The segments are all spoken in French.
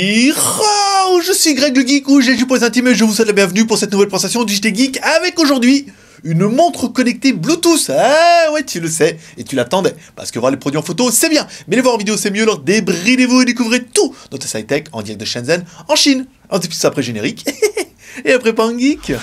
Je suis Greg le Geek ou GG pour les intimes et je vous souhaite la bienvenue pour cette nouvelle présentation du JT Geek avec aujourd'hui une montre connectée Bluetooth. Ah ouais, tu le sais et tu l'attendais parce que voir les produits en photo c'est bien, mais les voir en vidéo c'est mieux. Alors débridez-vous et découvrez tout notre site tech en direct de Shenzhen en Chine. On dit plus ça après générique et après Pan Geek.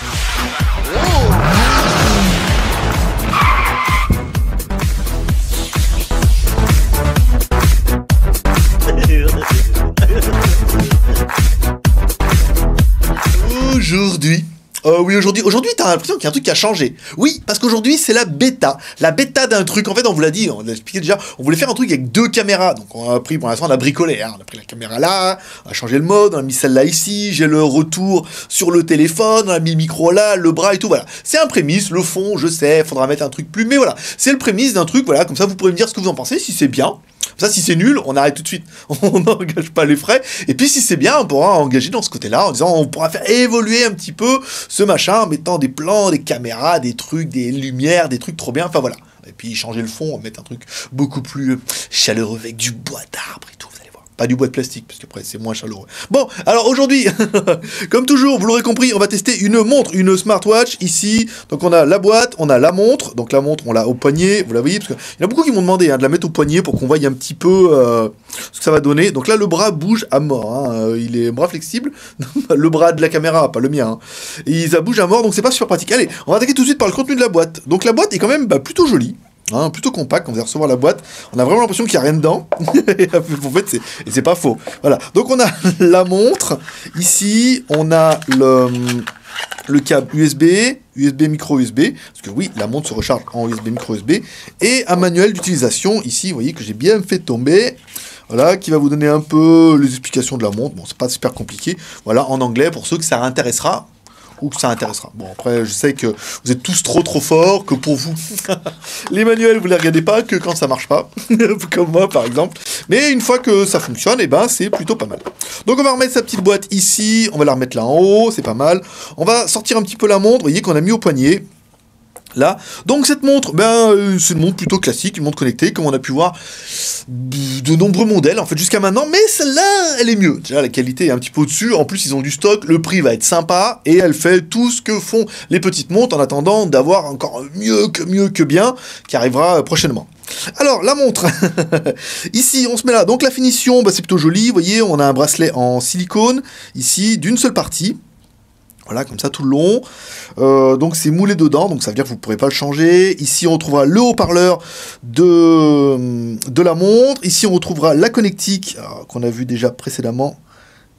Aujourd'hui, t'as l'impression qu'il y a un truc qui a changé. Oui, parce qu'aujourd'hui, c'est la bêta. La bêta d'un truc. En fait, on vous l'a dit, on l'a expliqué déjà, on voulait faire un truc avec 2 caméras. Donc, on a pris, pour l'instant, on a bricolé. Hein. On a pris la caméra là, on a changé le mode, on a mis celle-là ici, j'ai le retour sur le téléphone, on a mis le micro là, le bras et tout, voilà. C'est un prémisse, le fond, je sais, faudra mettre un truc plus, mais voilà. C'est le prémisse d'un truc, voilà, comme ça, vous pourrez me dire ce que vous en pensez, si c'est bien. Ça, si c'est nul, on arrête tout de suite. On n'engage pas les frais. Et puis, si c'est bien, on pourra engager dans ce côté-là en disant on pourra faire évoluer un petit peu ce machin en mettant des plans, des caméras, des trucs, des lumières, des trucs trop bien. Enfin, voilà. Et puis, changer le fond, mettre un truc beaucoup plus chaleureux avec du bois d'arbre et tout. Vous allez voir. Pas du bois de plastique, parce qu'après, c'est moins chaleureux. Bon, alors aujourd'hui, comme toujours, vous l'aurez compris, on va tester une montre, une smartwatch ici. Donc, on a la boîte, on a la montre. Donc, la montre, on l'a au poignet. Vous la voyez, parce qu'il y en a beaucoup qui m'ont demandé de la mettre au poignet pour qu'on voie un petit peu ce que ça va donner. Donc là, le bras bouge à mort. Hein. Il est bras flexible. Le bras de la caméra, pas le mien. Hein. Et ça bouge à mort, donc c'est pas super pratique. Allez, on va attaquer tout de suite par le contenu de la boîte. Donc, la boîte est quand même plutôt jolie. Hein, plutôt compact, quand vous allez recevoir la boîte, on a vraiment l'impression qu'il n'y a rien dedans. En fait, c'est pas faux. Voilà. Donc on a la montre. Ici, on a le câble USB micro USB, parce que oui, la montre se recharge en USB micro USB, et un manuel d'utilisation. Ici, vous voyez que j'ai bien fait tomber. Voilà, qui va vous donner un peu les explications de la montre. Bon, c'est pas super compliqué. Voilà, en anglais, pour ceux que ça intéressera. Ou que ça intéressera. Bon, après, je sais que vous êtes tous trop forts, que pour vous, les manuels, vous les regardez pas que quand ça marche pas, comme moi, par exemple. Mais une fois que ça fonctionne, eh ben, c'est plutôt pas mal. Donc, on va remettre sa petite boîte ici, on va la remettre là en haut, c'est pas mal. On va sortir un petit peu la montre, vous voyez qu'on a mis au poignet. Là, donc cette montre, c'est une montre plutôt classique, une montre connectée, comme on a pu voir de nombreux modèles en fait jusqu'à maintenant, mais celle-là, elle est mieux. Déjà, la qualité est un petit peu au-dessus. En plus, ils ont du stock, le prix va être sympa et elle fait tout ce que font les petites montres en attendant d'avoir encore mieux que bien qui arrivera prochainement. Alors, la montre, ici, on se met là. Donc, la finition, c'est plutôt joli. Vous voyez, on a un bracelet en silicone ici d'une seule partie. Voilà, comme ça tout le long. Donc c'est moulé dedans, donc ça veut dire que vous ne pourrez pas le changer. Ici on retrouvera le haut-parleur de la montre. Ici on retrouvera la connectique qu'on a vu déjà précédemment.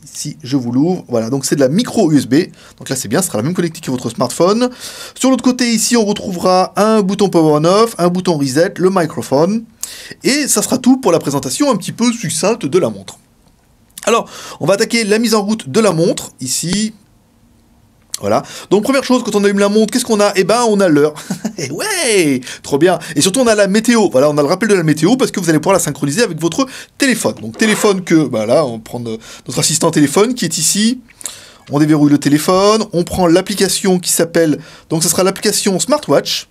Ici je vous l'ouvre. Voilà, donc c'est de la micro USB. Donc là c'est bien, ce sera la même connectique que votre smartphone. Sur l'autre côté ici on retrouvera un bouton power on off, un bouton reset, le microphone. Et ça sera tout pour la présentation un petit peu succincte de la montre. Alors on va attaquer la mise en route de la montre. Ici... Voilà, donc première chose, quand on allume la montre, qu'est-ce qu'on a? Eh ben, on a l'heure. Ouais, trop bien. Et surtout, on a la météo. Voilà, on a le rappel de la météo parce que vous allez pouvoir la synchroniser avec votre téléphone. Donc, téléphone que, là, on prend notre assistant téléphone qui est ici. On déverrouille le téléphone. On prend l'application qui s'appelle, donc ce sera l'application Smartwatch.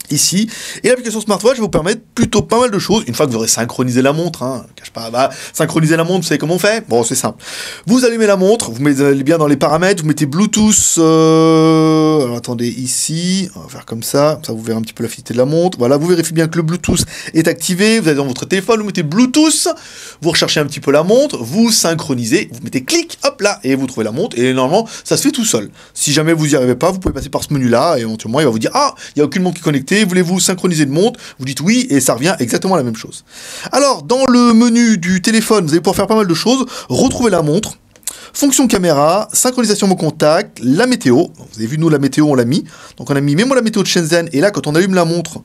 Ici, et l'application Smartwatch va vous permettre plutôt pas mal de choses, une fois que vous aurez synchronisé la montre, hein, cache pas, synchroniser la montre, vous savez comment on fait? Bon, c'est simple. Vous allumez la montre, vous mettez bien dans les paramètres, vous mettez Bluetooth, alors attendez, ici, on va faire comme ça vous verrez un petit peu la fidélité de la montre, voilà, vous vérifiez bien que le Bluetooth est activé, vous allez dans votre téléphone, vous mettez Bluetooth, vous recherchez un petit peu la montre, vous synchronisez, vous mettez clic, hop là, et vous trouvez la montre, et normalement, ça se fait tout seul. Si jamais vous n'y arrivez pas, vous pouvez passer par ce menu-là, et éventuellement, il va vous dire, ah, il n'y a aucune montre qui est connectée, voulez-vous synchroniser une montre? Vous dites oui et ça revient exactement à la même chose. Alors, dans le menu du téléphone, vous allez pouvoir faire pas mal de choses. Retrouver la montre, fonction caméra, synchronisation mon contact, la météo. Vous avez vu, nous, la météo, on l'a mis. Donc, on a mis même la météo de Shenzhen. Et là, quand on allume la montre,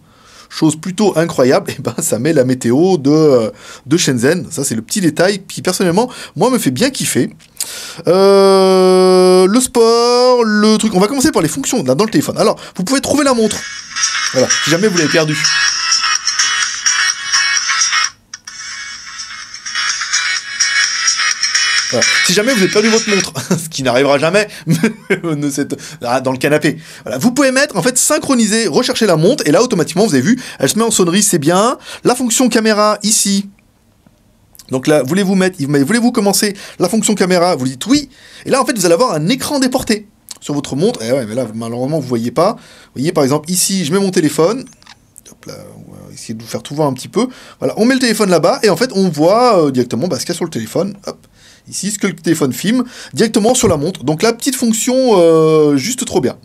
chose plutôt incroyable, ça met la météo de Shenzhen. Ça, c'est le petit détail qui, personnellement, moi, me fait bien kiffer. Le sport, le truc. On va commencer par les fonctions là, dans le téléphone. Alors, vous pouvez trouver la montre. Voilà, si jamais vous l'avez perdue. Voilà. Si jamais vous avez perdu votre montre, ce qui n'arrivera jamais dans le canapé, voilà. Vous pouvez mettre, en fait, synchroniser, rechercher la montre, et là, automatiquement, vous avez vu, elle se met en sonnerie, c'est bien. La fonction caméra, ici, Donc là, voulez-vous commencer la fonction caméra? Vous dites oui. Et là, en fait, vous allez avoir un écran déporté sur votre montre. Et ouais, mais là, malheureusement, vous voyez pas. Vous voyez, par exemple, ici, je mets mon téléphone. Hop là, on va essayer de vous faire tout voir un petit peu. Voilà, on met le téléphone là-bas. Et en fait, on voit directement ce qu'il y a sur le téléphone. Hop. Ici, ce que le téléphone filme, directement sur la montre. Donc la petite fonction juste trop bien.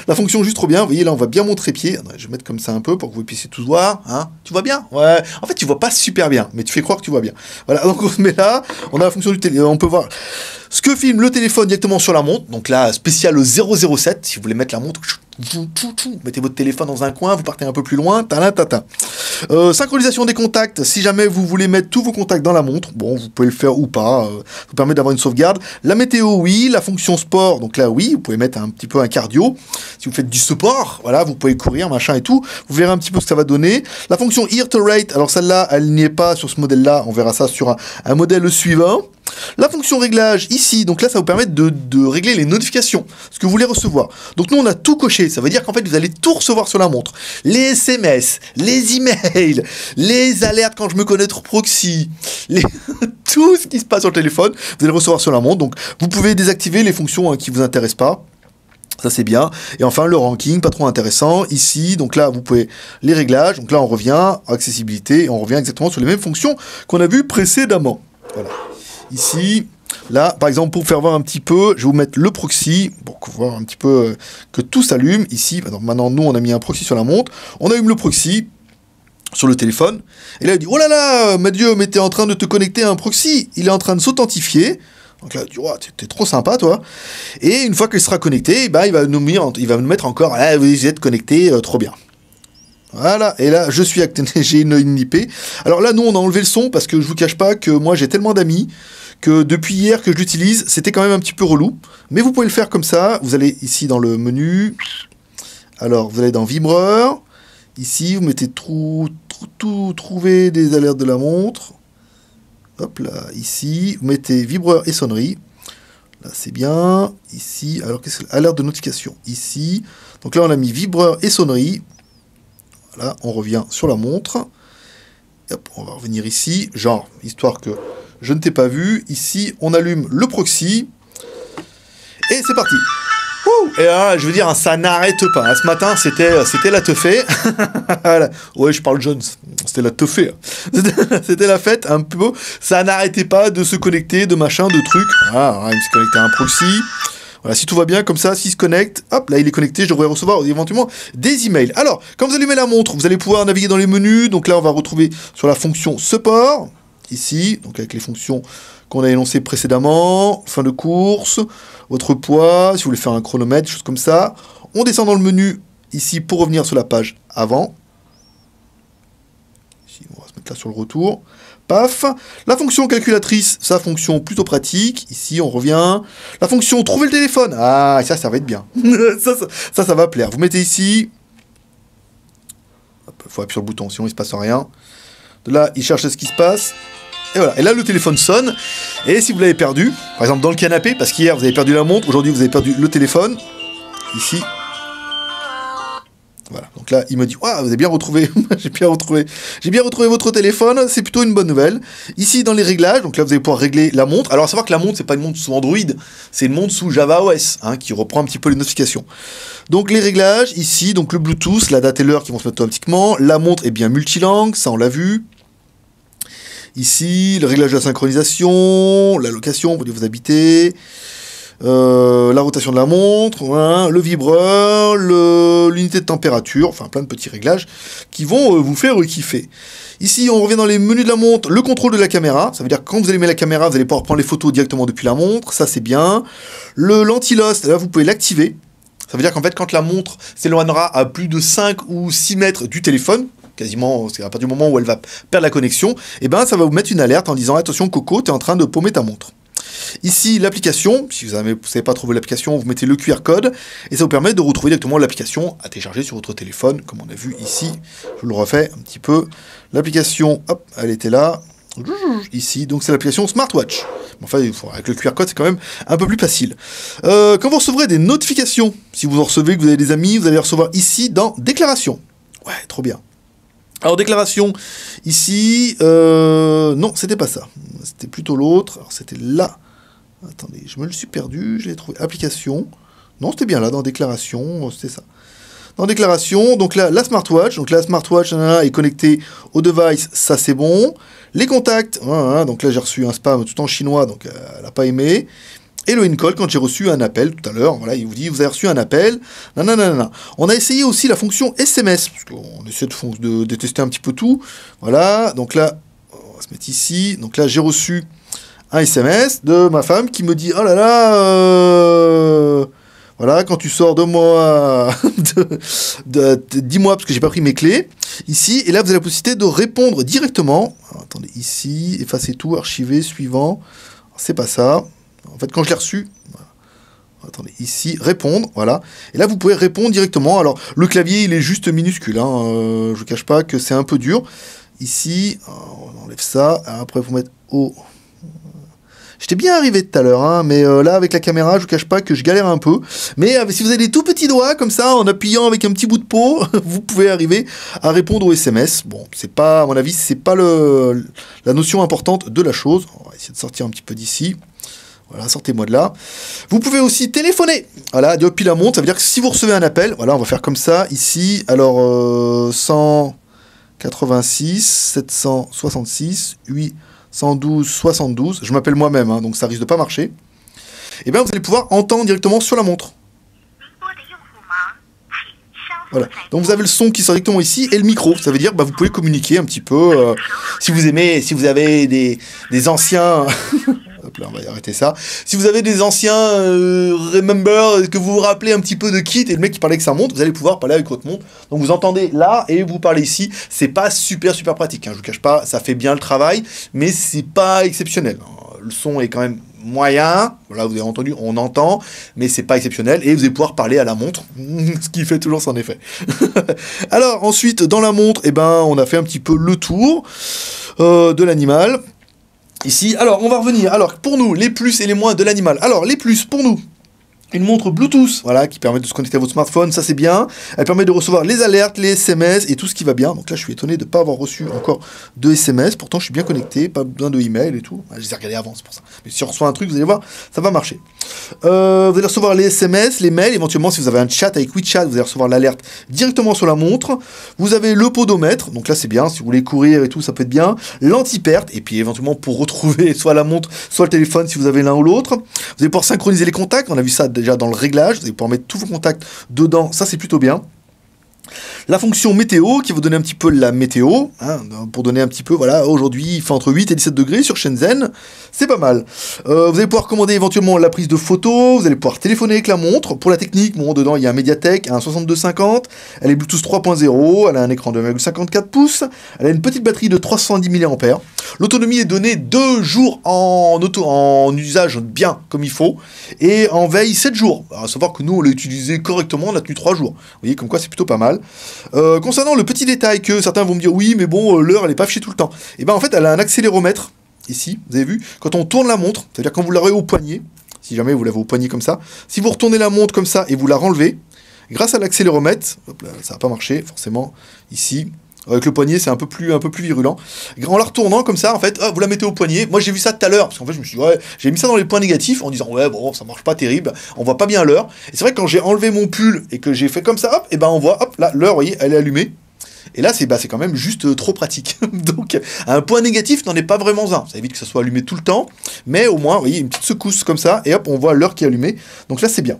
La fonction juste trop bien. Vous voyez, là, on va bien mon trépied. Je vais mettre comme ça un peu pour que vous puissiez tout voir. Hein, tu vois bien? Ouais. En fait, tu vois pas super bien, mais tu fais croire que tu vois bien. Voilà, donc on se met là. On a la fonction du téléphone. On peut voir ce que filme le téléphone directement sur la montre. Donc là, spécial 007. Si vous voulez mettre la montre, vous mettez votre téléphone dans un coin, vous partez un peu plus loin. Synchronisation des contacts. Si jamais vous voulez mettre tous vos contacts dans la montre, bon, vous pouvez le faire ou pas. Ça vous permet d'avoir une sauvegarde. La météo, oui. La fonction sport, donc là, oui. Vous pouvez mettre un petit peu un cardio. Si vous faites du sport, voilà, vous pouvez courir, machin et tout. Vous verrez un petit peu ce que ça va donner. La fonction heart rate, alors celle-là, elle n'y est pas sur ce modèle-là. On verra ça sur un modèle suivant. La fonction réglage, ici, donc là, ça vous permet de régler les notifications, ce que vous voulez recevoir. Donc nous, on a tout coché. Ça veut dire qu'en fait, vous allez tout recevoir sur la montre. Les SMS, les emails, les alertes quand je me connecte au proxy, tout ce qui se passe sur le téléphone, vous allez recevoir sur la montre. Donc, vous pouvez désactiver les fonctions qui ne vous intéressent pas. Ça, c'est bien. Et enfin, le ranking, pas trop intéressant. Ici, donc là, vous pouvez les réglages. Donc là, on revient, accessibilité, et on revient exactement sur les mêmes fonctions qu'on a vues précédemment. Voilà. Ici, là, par exemple, pour faire voir un petit peu, je vais vous mettre le proxy, pour voir un petit peu que tout s'allume. Ici, maintenant, nous, on a mis un proxy sur la montre. On allume le proxy sur le téléphone. Et là, il dit, oh là là, ma Dieu, mais t'es en train de te connecter à un proxy. Il est en train de s'authentifier. Donc là, il dit, oh, t'es trop sympa, toi. Et une fois qu'il sera connecté, bah, il va nous mettre encore, ah, vous êtes connecté, trop bien. Voilà, et là, j'ai une IP. Alors là, nous, on a enlevé le son parce que je vous cache pas que moi, j'ai tellement d'amis que depuis hier que je l'utilise, c'était quand même un petit peu relou. Mais vous pouvez le faire comme ça. Vous allez ici dans le menu. Alors, vous allez dans vibreur. Ici, vous mettez trouver des alertes de la montre. Hop là, ici, vous mettez vibreur et sonnerie. Là, c'est bien. Ici, alors qu'est-ce que c'est? Alerte de notification. Ici. Donc là, on a mis vibreur et sonnerie. Voilà, on revient sur la montre. Hop, on va revenir ici, genre, histoire que je ne t'ai pas vu. Ici, on allume le proxy. Et c'est parti. Ouh, et là, je veux dire, ça n'arrête pas. Ce matin, c'était la teufée. Voilà. Ouais, je parle Jones. C'était la teufée. C'était la fête, un peu. Ça n'arrêtait pas de se connecter, de machin, de trucs. Voilà, il s'est connecté à un proxy. Voilà, si tout va bien, comme ça, s'il se connecte, hop, là, il est connecté, je devrais recevoir éventuellement des emails. Alors, quand vous allumez la montre, vous allez pouvoir naviguer dans les menus. Donc là, on va retrouver sur la fonction support, ici, donc avec les fonctions qu'on a énoncées précédemment, fin de course, votre poids, si vous voulez faire un chronomètre, des choses comme ça. On descend dans le menu, ici, pour revenir sur la page avant. Ici, on va se mettre là sur le retour. Paf. La fonction calculatrice, sa fonction plutôt pratique. Ici, on revient. La fonction trouver le téléphone. Ah, ça va être bien. ça va plaire. Vous mettez ici. Il faut appuyer sur le bouton, sinon il ne se passe rien. De là, il cherche ce qui se passe. Et voilà. Et là, le téléphone sonne. Et si vous l'avez perdu, par exemple dans le canapé, parce qu'hier, vous avez perdu la montre, aujourd'hui, vous avez perdu le téléphone. Ici. Voilà, donc là, il me dit, ah, vous avez bien retrouvé, j'ai bien retrouvé votre téléphone, c'est plutôt une bonne nouvelle. Ici, dans les réglages, donc là, vous allez pouvoir régler la montre. Alors, à savoir que la montre, c'est pas une montre sous Android, c'est une montre sous Java OS, hein, qui reprend un petit peu les notifications. Donc, les réglages, ici, donc le Bluetooth, la date et l'heure qui vont se mettre automatiquement. La montre est bien multilangue, ça, on l'a vu. Ici, le réglage de la synchronisation, la location, vous vous habitez. La rotation de la montre, hein, le vibreur, l'unité de température, enfin plein de petits réglages qui vont vous faire kiffer. Ici, on revient dans les menus de la montre, le contrôle de la caméra, ça veut dire que quand vous allumez la caméra, vous allez pouvoir prendre les photos directement depuis la montre, ça c'est bien. Le l'anti-lost, là vous pouvez l'activer, ça veut dire qu'en fait quand la montre s'éloignera à plus de 5 ou 6 mètres du téléphone, quasiment, c'est à partir du moment où elle va perdre la connexion, et ben ça va vous mettre une alerte en disant attention Coco, tu es en train de paumer ta montre. Ici, l'application, si vous ne savez pas trouver l'application, vous mettez le QR code, et ça vous permet de retrouver directement l'application à télécharger sur votre téléphone, comme on a vu ici. Je vous le refais un petit peu. L'application, hop, elle était là, ici, donc c'est l'application Smartwatch. Enfin, avec le QR code, c'est quand même un peu plus facile. Quand vous recevrez des notifications, si vous en recevez, que vous avez des amis, vous allez les recevoir ici dans Déclaration. Ouais, trop bien. Alors, déclaration, ici, non, c'était pas ça. C'était plutôt l'autre. Alors, c'était là. Attendez, je me le suis perdu, je l'ai trouvé. Application. Non, c'était bien là, dans déclaration, c'était ça. Dans déclaration, donc là, la smartwatch. Donc, la smartwatch est connectée au device, ça c'est bon. Les contacts, donc là, j'ai reçu un spam tout en chinois, donc elle n'a pas aimé. Et le in-call, quand j'ai reçu un appel tout à l'heure, voilà, il vous dit, vous avez reçu un appel, nanana. On a essayé aussi la fonction SMS, parce qu'on essaie de tester un petit peu tout. Voilà, donc là, on va se mettre ici. Donc là, j'ai reçu un SMS de ma femme qui me dit, oh là là, voilà, quand tu sors de moi, dis-moi, parce que j'ai pas pris mes clés, ici, et là, vous avez la possibilité de répondre directement. Alors, attendez, ici, effacer tout, archiver, suivant, c'est pas ça. En fait, quand je l'ai reçu, voilà. Attendez, ici, répondre, voilà. Et là, vous pouvez répondre directement. Alors, le clavier, il est juste minuscule, hein. Je vous cache pas que c'est un peu dur. Ici, on enlève ça. Après, vous mettre au... J'étais bien arrivé tout à l'heure, hein, mais là, avec la caméra, je vous cache pas que je galère un peu. Mais si vous avez des tout petits doigts, comme ça, en appuyant avec un petit bout de peau, vous pouvez arriver à répondre aux SMS. Bon, c'est pas, à mon avis, c'est pas la notion importante de la chose. On va essayer de sortir un petit peu d'ici. Voilà, sortez-moi de là. Vous pouvez aussi téléphoner. Voilà, depuis la montre, ça veut dire que si vous recevez un appel, voilà, on va faire comme ça, ici, alors 186, 766, 112, 72, je m'appelle moi-même, hein, donc ça risque de pas marcher. Et bien, vous allez pouvoir entendre directement sur la montre. Voilà, donc vous avez le son qui sort directement ici, et le micro, ça veut dire, bah, vous pouvez communiquer un petit peu, si vous avez des anciens... Hop là, on va arrêter ça. Si vous avez des anciens remember, que vous vous rappelez un petit peu de Kit et le mec qui parlait avec sa montre, vous allez pouvoir parler avec votre montre. Donc vous entendez là et vous parlez ici. C'est pas super pratique, hein, je vous cache pas, ça fait bien le travail, mais c'est pas exceptionnel. Le son est quand même moyen. Voilà, vous avez entendu, on entend, mais c'est pas exceptionnel. Et vous allez pouvoir parler à la montre, ce qui fait toujours son effet. Alors ensuite, dans la montre, eh ben, on a fait un petit peu le tour de l'animal. Ici, alors on va revenir, alors pour nous, les plus et les moins de l'animal. Alors les plus pour nous, une montre Bluetooth, voilà, qui permet de se connecter à votre smartphone, ça c'est bien. Elle permet de recevoir les alertes, les SMS et tout ce qui va bien. Donc là je suis étonné de ne pas avoir reçu encore de SMS, pourtant je suis bien connecté, pas besoin de email et tout. Je les ai regardés avant, c'est pour ça. Mais si on reçoit un truc, vous allez voir, ça va marcher. Vous allez recevoir les SMS, les mails, éventuellement si vous avez un chat avec WeChat, vous allez recevoir l'alerte directement sur la montre. Vous avez le podomètre, donc là c'est bien, si vous voulez courir et tout, ça peut être bien. L'anti-perte, et puis éventuellement pour retrouver soit la montre, soit le téléphone si vous avez l'un ou l'autre. Vous allez pouvoir synchroniser les contacts, on a vu ça déjà dans le réglage, vous allez pouvoir mettre tous vos contacts dedans, ça c'est plutôt bien. La fonction météo qui va donner un petit peu la météo, hein, pour donner un petit peu, voilà, aujourd'hui il fait entre 8 et 17 degrés sur Shenzhen, c'est pas mal. Vous allez pouvoir commander éventuellement la prise de photos, vous allez pouvoir téléphoner avec la montre. Pour la technique, bon, dedans il y a un Mediatek, un 6250, elle est Bluetooth 3.0, elle a un écran de 2,54 pouces, elle a une petite batterie de 310 mAh. L'autonomie est donnée 2 jours en usage bien comme il faut, et en veille 7 jours. Alors, à savoir que nous on l'a utilisé correctement, on a tenu 3 jours. Vous voyez comme quoi c'est plutôt pas mal. Concernant le petit détail que certains vont me dire, oui mais bon l'heure elle est pas affichée tout le temps, et ben en fait elle a un accéléromètre ici, vous avez vu, quand on tourne la montre, c'est à dire quand vous l'aurez au poignet, si jamais vous l'avez au poignet comme ça, si vous retournez la montre comme ça et vous la renlevez, grâce à l'accéléromètre, ça va pas marcher forcément ici. Avec le poignet, c'est un peu plus virulent. En la retournant comme ça, en fait, vous la mettez au poignet. Moi, j'ai vu ça tout à l'heure, parce qu'en fait, je me suis dit, ouais, j'ai mis ça dans les points négatifs, en disant, ouais, bon, ça marche pas terrible, on voit pas bien l'heure. Et c'est vrai que quand j'ai enlevé mon pull et que j'ai fait comme ça, hop, et ben on voit, hop, là, l'heure, vous voyez, elle est allumée. Et là, c'est quand même juste trop pratique. Donc, un point négatif n'en est pas vraiment un. Ça évite que ça soit allumé tout le temps, mais au moins, vous voyez, une petite secousse comme ça, et hop, on voit l'heure qui est allumée. Donc là, c'est bien.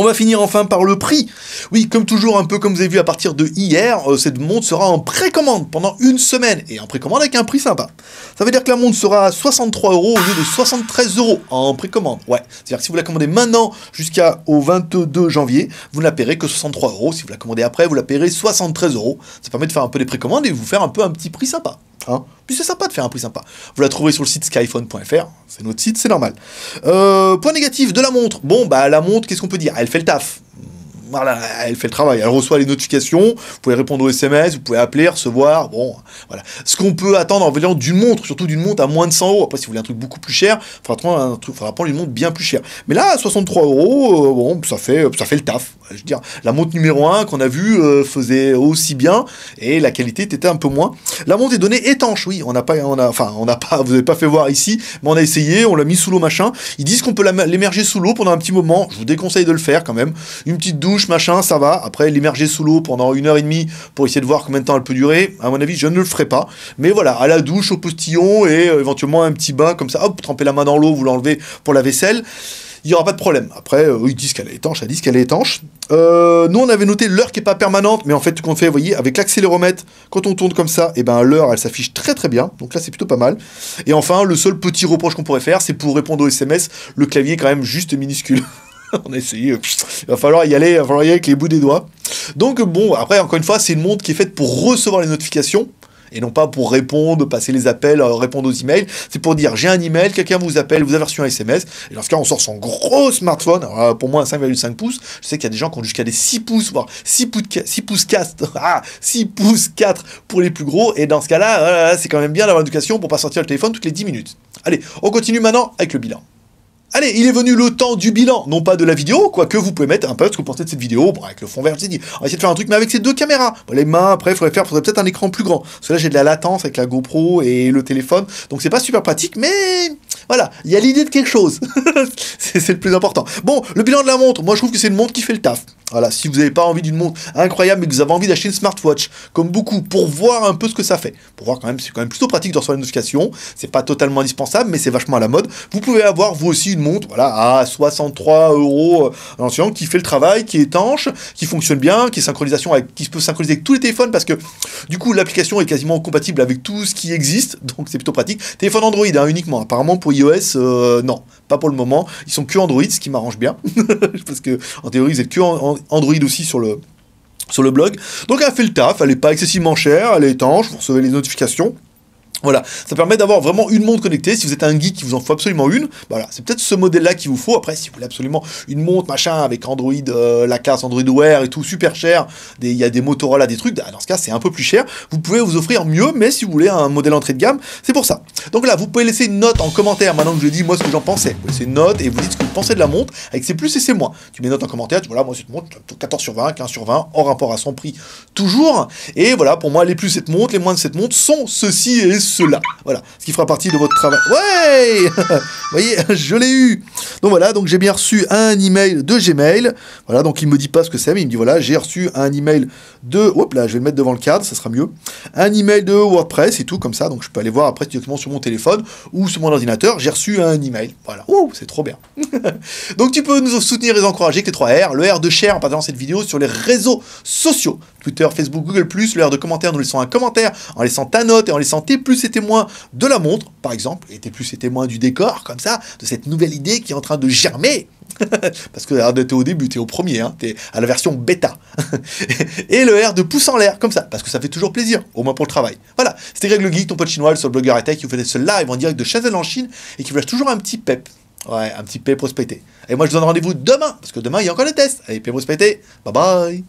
On va finir enfin par le prix. Oui, comme toujours, un peu comme vous avez vu à partir de hier, cette montre sera en précommande pendant une semaine. Et en précommande avec un prix sympa. Ça veut dire que la montre sera à 63 € au lieu de 73 € en précommande. Ouais, c'est-à-dire que si vous la commandez maintenant jusqu'au 22 janvier, vous ne la paierez que 63 €. Si vous la commandez après, vous la paierez 73 €. Ça permet de faire un peu des précommandes et de vous faire un peu un petit prix sympa. Hein. Puis c'est sympa de faire un prix sympa. Vous la trouverez sur le site skyphone.fr, c'est notre site, c'est normal. Point négatif de la montre. Bon, bah la montre, qu'est-ce qu'on peut dire? Elle fait le taf. Voilà, elle fait le travail, elle reçoit les notifications, vous pouvez répondre aux SMS, vous pouvez appeler, recevoir, bon, voilà. Ce qu'on peut attendre en venant d'une montre, surtout d'une montre à moins de 100 €. Après, si vous voulez un truc beaucoup plus cher, il faudra prendre une montre bien plus chère. Mais là, à 63 €, bon, ça fait le taf. Je veux dire, la montre numéro 1 qu'on a vue faisait aussi bien et la qualité était un peu moins. La montre est donnée étanche, oui, vous n'avez pas fait voir ici, mais on a essayé, on l'a mis sous l'eau, machin. Ils disent qu'on peut l'émerger sous l'eau pendant un petit moment, je vous déconseille de le faire quand même. Une petite douche, machin, ça va. Après, l'émerger sous l'eau pendant 1h30 pour essayer de voir combien de temps elle peut durer, à mon avis, je ne le ferai pas. Mais voilà, à la douche, au postillon et éventuellement un petit bain comme ça, hop, tremper la main dans l'eau, vous l'enlevez pour la vaisselle. Il n'y aura pas de problème. Après, ils disent qu'elle est étanche, elle dit qu'elle est étanche. Nous, on avait noté l'heure qui n'est pas permanente, mais en fait, tout qu'on fait, vous voyez, avec l'accéléromètre, quand on tourne comme ça, et ben l'heure, elle s'affiche très très bien. Donc là, c'est plutôt pas mal. Et enfin, le seul petit reproche qu'on pourrait faire, c'est pour répondre aux SMS, le clavier est quand même juste minuscule. On a essayé, il va falloir y aller avec les bouts des doigts. Donc bon, après, encore une fois, c'est une montre qui est faite pour recevoir les notifications, et non pas pour répondre, passer les appels, répondre aux emails. C'est pour dire, j'ai un email, quelqu'un vous appelle, vous avez reçu un SMS, et dans ce cas, on sort son gros smartphone. Alors, pour moi, un 5,5 pouces, je sais qu'il y a des gens qui ont jusqu'à des 6 pouces, voire 6 pouces 4, 6 pouces 4 pour les plus gros, et dans ce cas-là, c'est quand même bien d'avoir une éducation pour pas sortir le téléphone toutes les 10 minutes. Allez, on continue maintenant avec le bilan. Allez, il est venu le temps du bilan, non pas de la vidéo, quoique vous pouvez mettre un peu ce que vous pensez de cette vidéo, bon, avec le fond vert, je vous ai dit, on va essayer de faire un truc, mais avec ces deux caméras. Bon, les mains, après, il faudrait peut-être un écran plus grand, parce que là, j'ai de la latence avec la GoPro et le téléphone, donc c'est pas super pratique, mais voilà, il y a l'idée de quelque chose, c'est le plus important. Bon, le bilan de la montre, moi je trouve que c'est une montre qui fait le taf. Voilà, si vous n'avez pas envie d'une montre incroyable, mais que vous avez envie d'acheter une smartwatch, comme beaucoup, pour voir un peu ce que ça fait, pour voir quand même, c'est quand même plutôt pratique de recevoir les notifications, c'est pas totalement indispensable, mais c'est vachement à la mode. Vous pouvez avoir, vous aussi, une montre, voilà, à 63 € qui fait le travail, qui est étanche, qui fonctionne bien, qui peut synchroniser avec tous les téléphones, parce que, du coup, l'application est quasiment compatible avec tout ce qui existe, donc c'est plutôt pratique. Téléphone Android, uniquement, apparemment pour iOS, non, pas pour le moment, ils sont que Android, ce qui m'arrange bien, parce que, en théorie, vous êtes que Android aussi sur le blog. Donc elle fait le taf, elle n'est pas excessivement chère, elle est étanche, vous recevez les notifications. Voilà, ça permet d'avoir vraiment une montre connectée. Si vous êtes un geek qui vous en faut absolument une, voilà, c'est peut-être ce modèle-là qu'il vous faut. Après, si vous voulez absolument une montre, machin, avec Android, la classe Android Wear et tout, super cher, il y a des Motorola, des trucs, dans ce cas, c'est un peu plus cher. Vous pouvez vous offrir mieux, mais si vous voulez un modèle entrée de gamme, c'est pour ça. Donc là, vous pouvez laisser une note en commentaire, maintenant que je dis moi ce que j'en pensais. Vous laissez une note et vous dites ce que vous pensez de la montre, avec ses plus et ses moins. Tu mets une note en commentaire, tu dis voilà, moi cette montre, 14 sur 20, 15 sur 20, en rapport à son prix, toujours. Et voilà, pour moi, les plus de cette montre, les moins de cette montre sont ceci et cela. Voilà, ce qui fera partie de votre travail. Ouais. Vous voyez, je l'ai eu. Donc voilà, donc j'ai bien reçu un email de Gmail. Voilà, donc il me dit pas ce que c'est, mais il me dit voilà, j'ai reçu un email de... Hop là, je vais le mettre devant le cadre, ça sera mieux. Un email de WordPress et tout, comme ça, donc je peux aller voir après directement sur mon téléphone ou sur mon ordinateur, j'ai reçu un email. Voilà, ouh, c'est trop bien. Donc tu peux nous soutenir et nous encourager avec les 3 R. Le R de share en partageant cette vidéo sur les réseaux sociaux. Twitter, Facebook, Google+, le R de commentaire, nous laissons un commentaire, en laissant ta note et en laissant tes plus et tes moins de la montre, par exemple, et tes plus et tes moins du décor, comme ça, de cette nouvelle idée qui est en train de germer. Parce que t'es au début, t'es au premier, hein, t'es à la version bêta. Et le R de pouce en l'air, comme ça, parce que ça fait toujours plaisir, au moins pour le travail. Voilà, c'était Greg le Geek, ton pote chinois, le seul blogueur high-tech qui vous faisait ce live en direct de Shenzhen en Chine et qui vous lâche toujours un petit pep. Ouais, un petit pep prospecté. Et moi je vous donne rendez-vous demain, parce que demain il y a encore des tests. Allez, pep prospecté, bye bye.